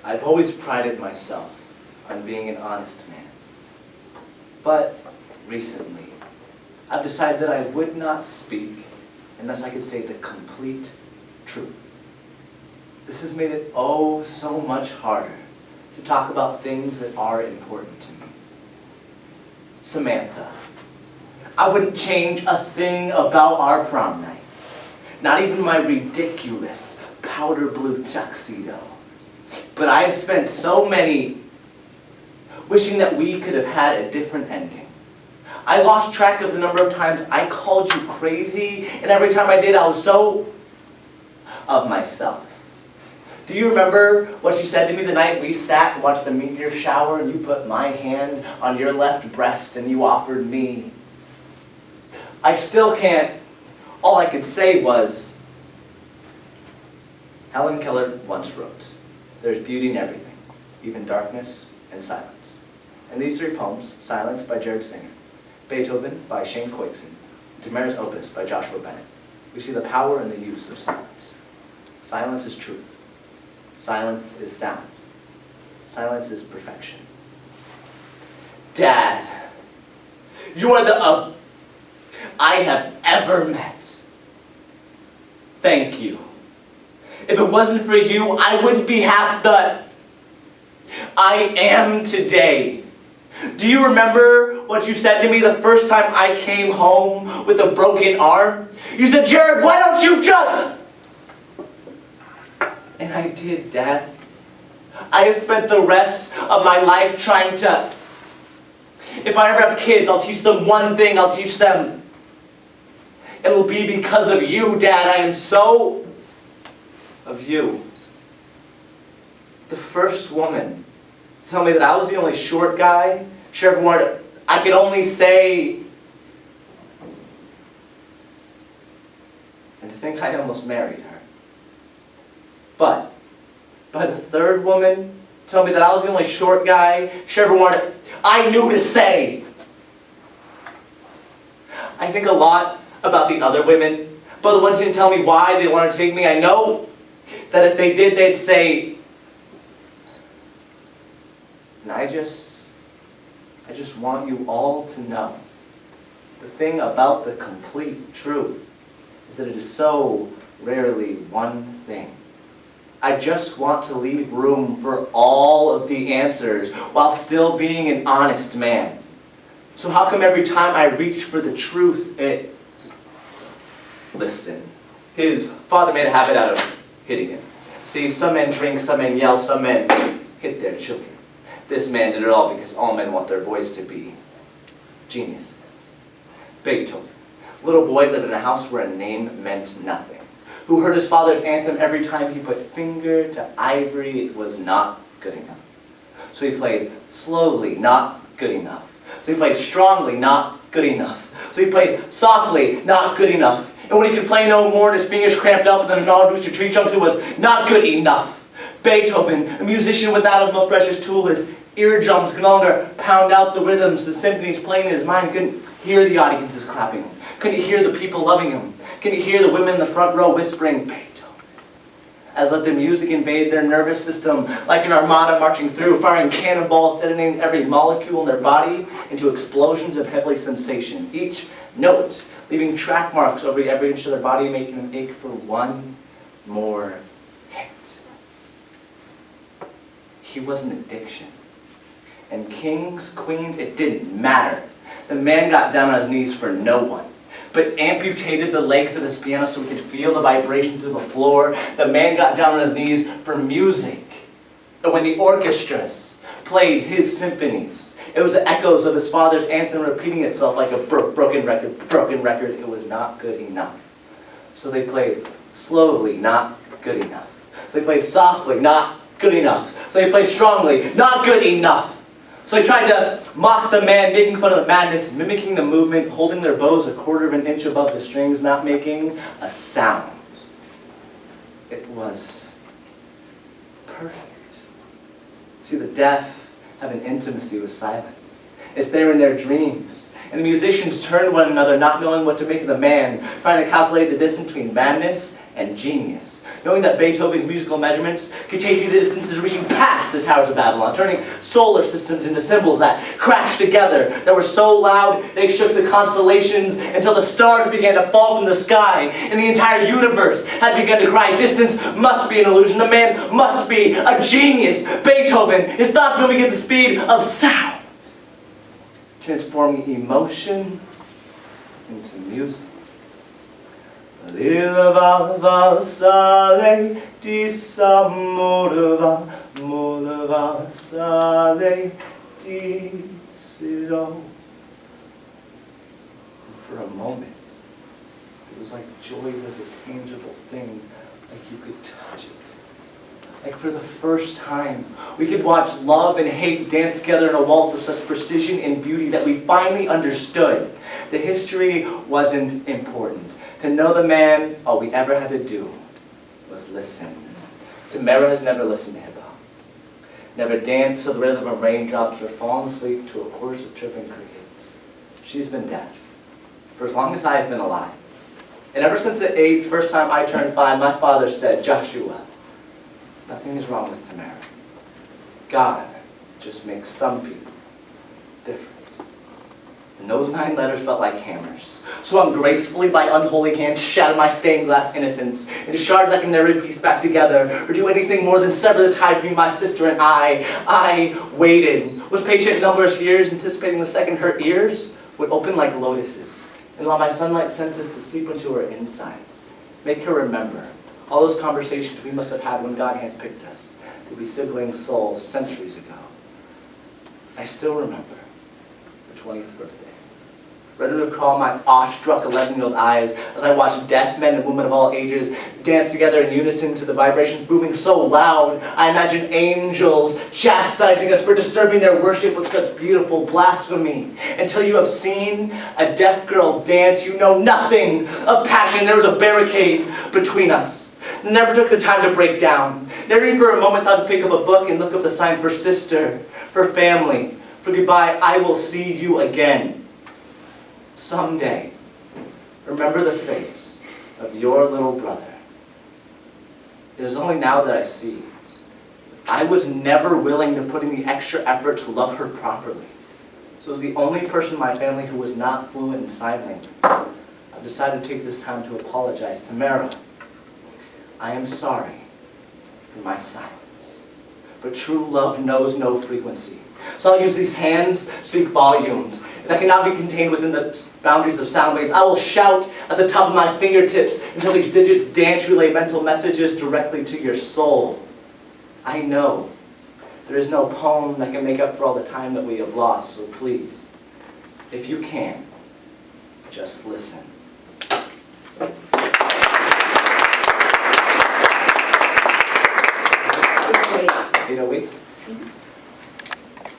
I've always prided myself on being an honest man. But recently, I've decided that I would not speak unless I could say the complete truth. This has made it oh so much harder to talk about things that are important to me. Samantha, I wouldn't change a thing about our prom night. Not even my ridiculous powder blue tuxedo. But I have spent so many wishing that we could have had a different ending. I lost track of the number of times I called you crazy, and every time I did, I was so of myself. Do you remember what you said to me the night we sat and watched the meteor shower, and you put my hand on your left breast and you offered me? I still can't. All I could say was, Helen Keller once wrote, "There's beauty in everything, even darkness and silence." And these three poems, Silence by Jared Singer, Beethoven by Shane Coixon, Demare's Opus by Joshua Bennett, we see the power and the use of silence. Silence is truth. Silence is sound. Silence is perfection. Dad, you are the I have ever met. Thank you. If it wasn't for you, I wouldn't be half the I am today. Do you remember what you said to me the first time I came home with a broken arm? You said, "Jared, why don't you just..." And I did, Dad. I have spent the rest of my life trying to... If I ever have kids, I'll teach them one thing. I'll teach them. It'll be because of you, Dad. I am so... of you. The first woman to tell me that I was the only short guy she ever wanted. I could only say... And to think I almost married her. But by the third woman tell me that I was the only short guy she ever wanted, I knew to say. I think a lot about the other women, but the ones who didn't tell me why they wanted to take me. I know that if they did, they'd say, and I just want you all to know, the thing about the complete truth is that it is so rarely one thing. I just want to leave room for all of the answers while still being an honest man. So how come every time I reach for the truth, it... Listen, his father made a habit out of hitting him. See, some men drink, some men yell, some men hit their children. This man did it all because all men want their boys to be geniuses. Beethoven, little boy lived in a house where a name meant nothing, who heard his father's anthem every time he put finger to ivory. It was not good enough. So he played slowly, not good enough. So he played strongly, not good enough. So he played softly, not good enough. And when he could play no more and his fingers cramped up and then a non-rooster tree jumps, it was not good enough. Beethoven, a musician without his most precious tool, his eardrums could no longer pound out the rhythms the symphonies playing in his mind, couldn't hear the audiences clapping, couldn't hear the people loving him, couldn't hear the women in the front row whispering, Beethoven, as let the music invade their nervous system like an armada marching through, firing cannonballs, detonating every molecule in their body into explosions of heavenly sensation, each note leaving track marks over every inch of their body, making them ache for one more hit. He was an addiction. And kings, queens, it didn't matter. The man got down on his knees for no one, but amputated the legs of his piano so he could feel the vibration through the floor. The man got down on his knees for music. And when the orchestras played his symphonies, it was the echoes of his father's anthem repeating itself like a broken record. It was not good enough. So they played slowly, not good enough. So they played softly, not good enough. So they played strongly, not good enough. So they tried to mock the man, making fun of the madness, mimicking the movement, holding their bows a quarter of an inch above the strings, not making a sound. It was perfect. See, the deaf have an intimacy with silence. It's there in their dreams. And the musicians turned to one another, not knowing what to make of the man, trying to calculate the distance between madness and genius, knowing that Beethoven's musical measurements could take you the distances reaching past the towers of Babylon, turning solar systems into symbols that crashed together, that were so loud they shook the constellations until the stars began to fall from the sky, and the entire universe had begun to cry, distance must be an illusion, the man must be a genius. Beethoven, his thoughts moving at the speed of sound, transforming emotion into music. Lilla val val sale di s'amore val mole val sale di sido. For a moment, it was like joy was a tangible thing, like you could touch it. Like for the first time, we could watch love and hate dance together in a waltz of such precision and beauty that we finally understood. The history wasn't important. To know the man, all we ever had to do was listen. Tamara has never listened to hip-hop. Never danced to the rhythm of raindrops or fallen asleep to a chorus of chirping crickets. She's been deaf for as long as I have been alive. And ever since the first time I turned 5, my father said, Joshua, nothing is wrong with Tamara. God just makes some people different. And those 9 letters felt like hammers. So ungracefully, by unholy hands, shattered my stained glass innocence into shards I can never piece back together, or do anything more than sever the tie between my sister and I. I waited, was patient numberless years, anticipating the second her ears would open like lotuses, and allow my sunlight senses to sleep into her insides. Make her remember all those conversations we must have had when God handpicked us to be sibling souls centuries ago. I still remember her 20th birthday. Ready to recall my awestruck 11-year-old eyes as I watched deaf men and women of all ages dance together in unison to the vibrations booming so loud. I imagined angels chastising us for disturbing their worship with such beautiful blasphemy. Until you have seen a deaf girl dance, you know nothing of passion. There was a barricade between us. Never took the time to break down. Never even for a moment thought to pick up a book and look up the sign for sister, for family, for goodbye. I will see you again. Someday, remember the face of your little brother. It is only now that I see. I was never willing to put in the extra effort to love her properly. So as the only person in my family who was not fluent in sign language, I've decided to take this time to apologize to Mara. I am sorry for my silence, but true love knows no frequency. So I'll use these hands to speak volumes that cannot be contained within the boundaries of sound waves. I will shout at the top of my fingertips until these digits dance relay mental messages directly to your soul. I know there is no poem that can make up for all the time that we have lost, so please, if you can, just listen. Wait.